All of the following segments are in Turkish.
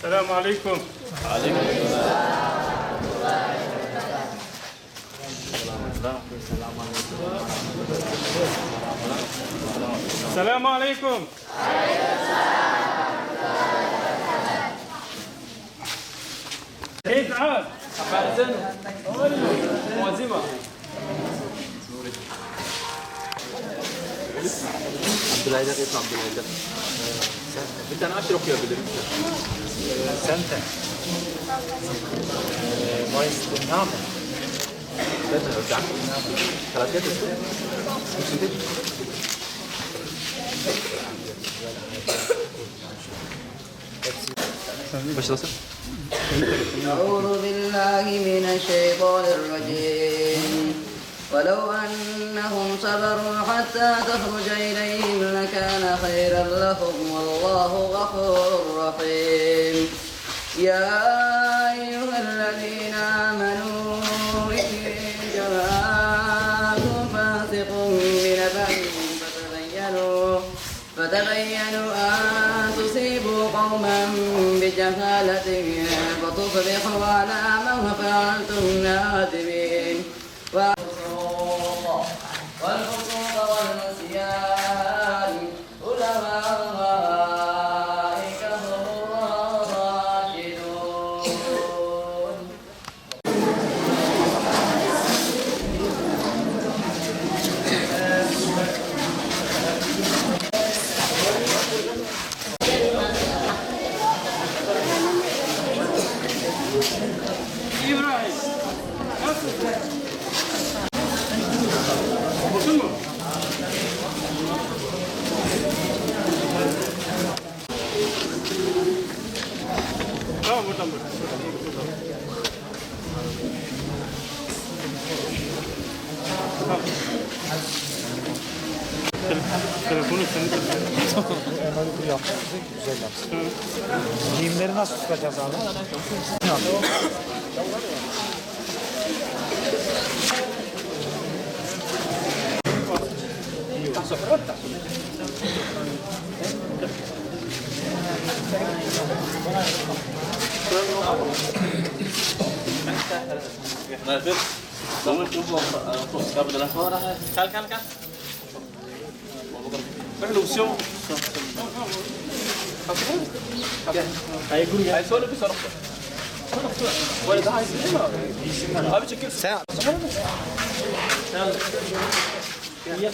Selamun aleyküm. Selamun aleyküm. كيف عاد؟ بعدين معزمة Abdülhaydar ismi Abdülhaydar. Bir tane aşırı okuyabilirim. Sente. Mayıs ne yapalım? Ben de hocam. Karakter ismi. Başlasın. أعوذ بالله من الشيطان الرجيم ولو أنهم صبروا حتى تخرج إليهم لكان خيرا لهم والله غفور رحيم يا أيها الذين آمنوا إن جاءكم فاسق بنبأ فتبينوا أن تصيبوا قوما بجهالة فتصبحوا على ما فعلتم نادمين والفسوق والعصيان أولئك هم الراشدون. İbrahim. Nasılsın? Buldun mu? Tamam buradan bak. Tamam. Telefonu senin Emanuel yapsın. Güzel yapsın. Giyimleri nasıl tutacağız abi? Nadir. Kamu coba kamu dalam suara. Kal. Perlusyon. Ay guru ya. Ay söyle bir soru. Böyle daha iyi değil mi abi? Abi çekil. Sen. Gel.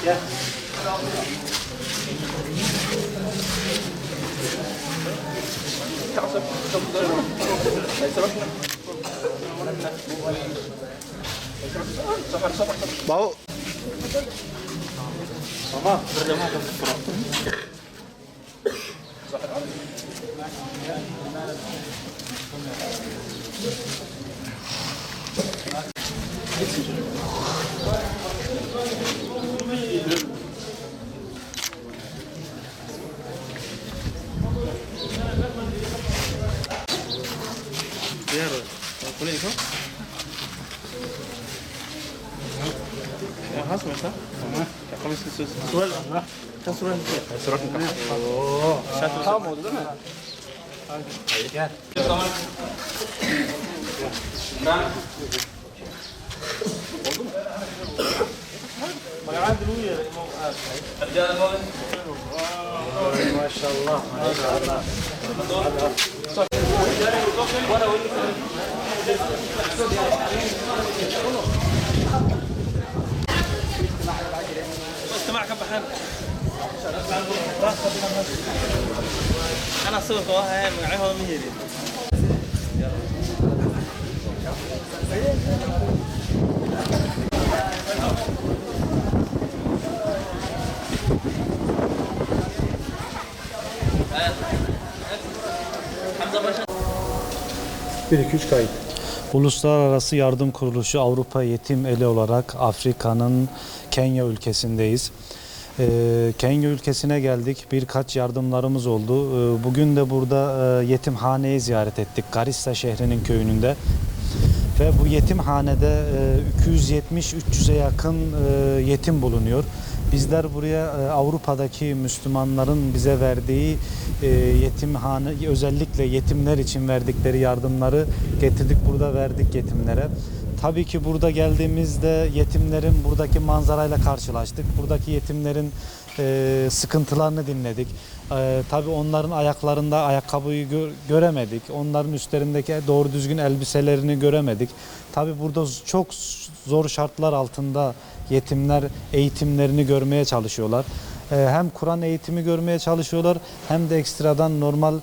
Gel. Bau. Mama, berjamaah ke Pura. Biar, kulit itu. Ya, khas macam. Kamu susu. Sual, kan surat ni. Surat ni. Oh, satu sama tu kan? Ya. Sama. Nah. Makan dulu ya. Ada apa? Maşallah. Maşallah. استمع كم بحال انا صور قواها معاها مهيري Bir iki üç kayıt. Uluslararası Yardım Kuruluşu Avrupa Yetim Eli olarak Afrika'nın Kenya ülkesindeyiz. Kenya ülkesine geldik. Birkaç yardımlarımız oldu. Bugün de burada yetimhaneyi ziyaret ettik. Garissa şehrinin köyünde. Ve bu yetimhanede 270-300'e yakın yetim bulunuyor. Bizler buraya Avrupa'daki Müslümanların bize verdiği yetimhane, özellikle yetimler için verdikleri yardımları getirdik, burada verdik yetimlere. Tabii ki burada geldiğimizde yetimlerin buradaki manzarayla karşılaştık. Buradaki yetimlerin sıkıntılarını dinledik. Tabii onların ayaklarında ayakkabıyı göremedik. Onların üstlerindeki doğru düzgün elbiselerini göremedik. Tabii burada çok zor şartlar altında yetimler eğitimlerini görmeye çalışıyorlar. Hem Kur'an eğitimi görmeye çalışıyorlar hem de ekstradan normal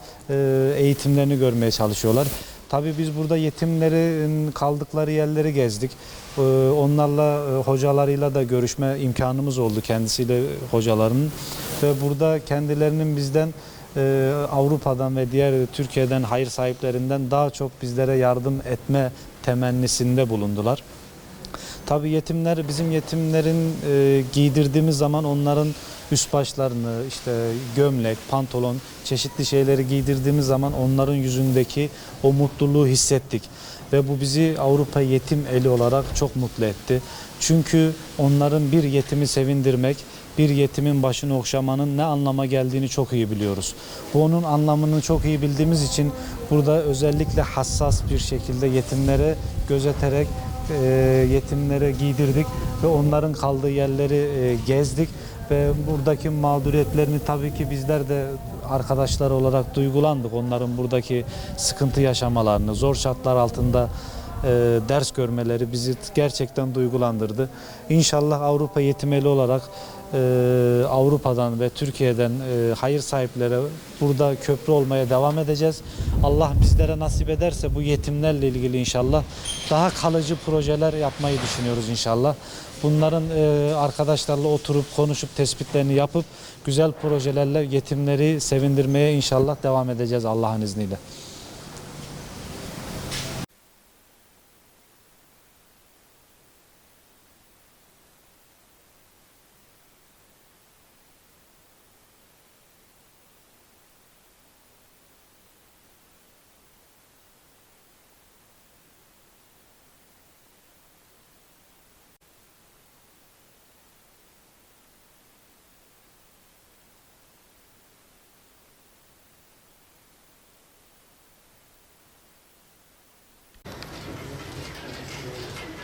eğitimlerini görmeye çalışıyorlar. Tabii biz burada yetimlerin kaldıkları yerleri gezdik. Onlarla, hocalarıyla da görüşme imkanımız oldu, kendisiyle hocalarının. Ve burada kendilerinin bizden Avrupa'dan ve diğer Türkiye'den hayır sahiplerinden daha çok bizlere yardım etme temennisinde bulundular. Tabii yetimler, bizim yetimlerin giydirdiğimiz zaman onların üst başlarını, işte gömlek, pantolon, çeşitli şeyleri giydirdiğimiz zaman onların yüzündeki o mutluluğu hissettik. Ve bu bizi Avrupa Yetim Eli olarak çok mutlu etti. Çünkü onların bir yetimi sevindirmek, bir yetimin başını okşamanın ne anlama geldiğini çok iyi biliyoruz. Bunun anlamını çok iyi bildiğimiz için burada özellikle hassas bir şekilde yetimlere gözeterek yetimlere giydirdik ve onların kaldığı yerleri gezdik ve buradaki mağduriyetlerini tabii ki bizler de arkadaşlar olarak duygulandık. Onların buradaki sıkıntı yaşamalarını, zor şartlar altında ders görmeleri bizi gerçekten duygulandırdı. İnşallah Avrupa Yetim Eli olarak Avrupa'dan ve Türkiye'den hayır sahiplere burada köprü olmaya devam edeceğiz. Allah bizlere nasip ederse bu yetimlerle ilgili inşallah daha kalıcı projeler yapmayı düşünüyoruz inşallah. Bunların arkadaşlarla oturup konuşup tespitlerini yapıp güzel projelerle yetimleri sevindirmeye inşallah devam edeceğiz Allah'ın izniyle.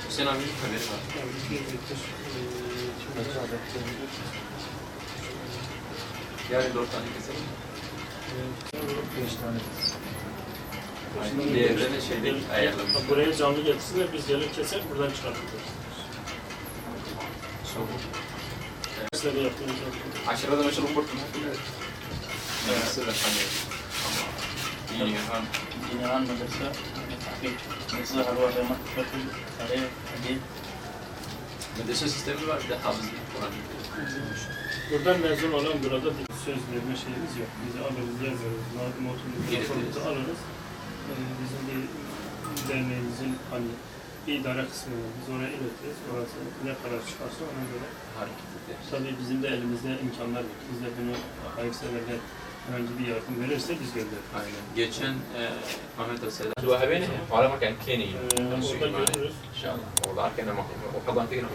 Hüseyin abinin haberi var. Yani 4 tane keselim. 5 tane. Aynen. Diğerlerine şeyde ayarlamış. Buraya canlı getirsinler, biz gelir keser, buradan çıkartırız. Sizleri yaptığımız عشرة مشروب برضه İnan medrese tahkik medrese harvaya matematik tarih hadis medrese sistemi var bir de hafızlık Kur'an. Buradan mezun olan burada bir söz verme şeyimiz yok. Bizi alırız, yazarız, notumuzu alırız. Bizim bir derneğimizin hani bir idare kısmı var. Biz oraya iletiyoruz. Orası ne kadar çıkarsa ona göre Hareket ederiz. tabii bizim de elimizde imkanlar var. Biz de bunu hayırseverler herhangi bir yardım verirse biz göndeririz. Aynen. Geçen Ahmet Asay'da الوهابين على مكان كيني Orada görürüz. ان شاء الله والله كان وحضن فينا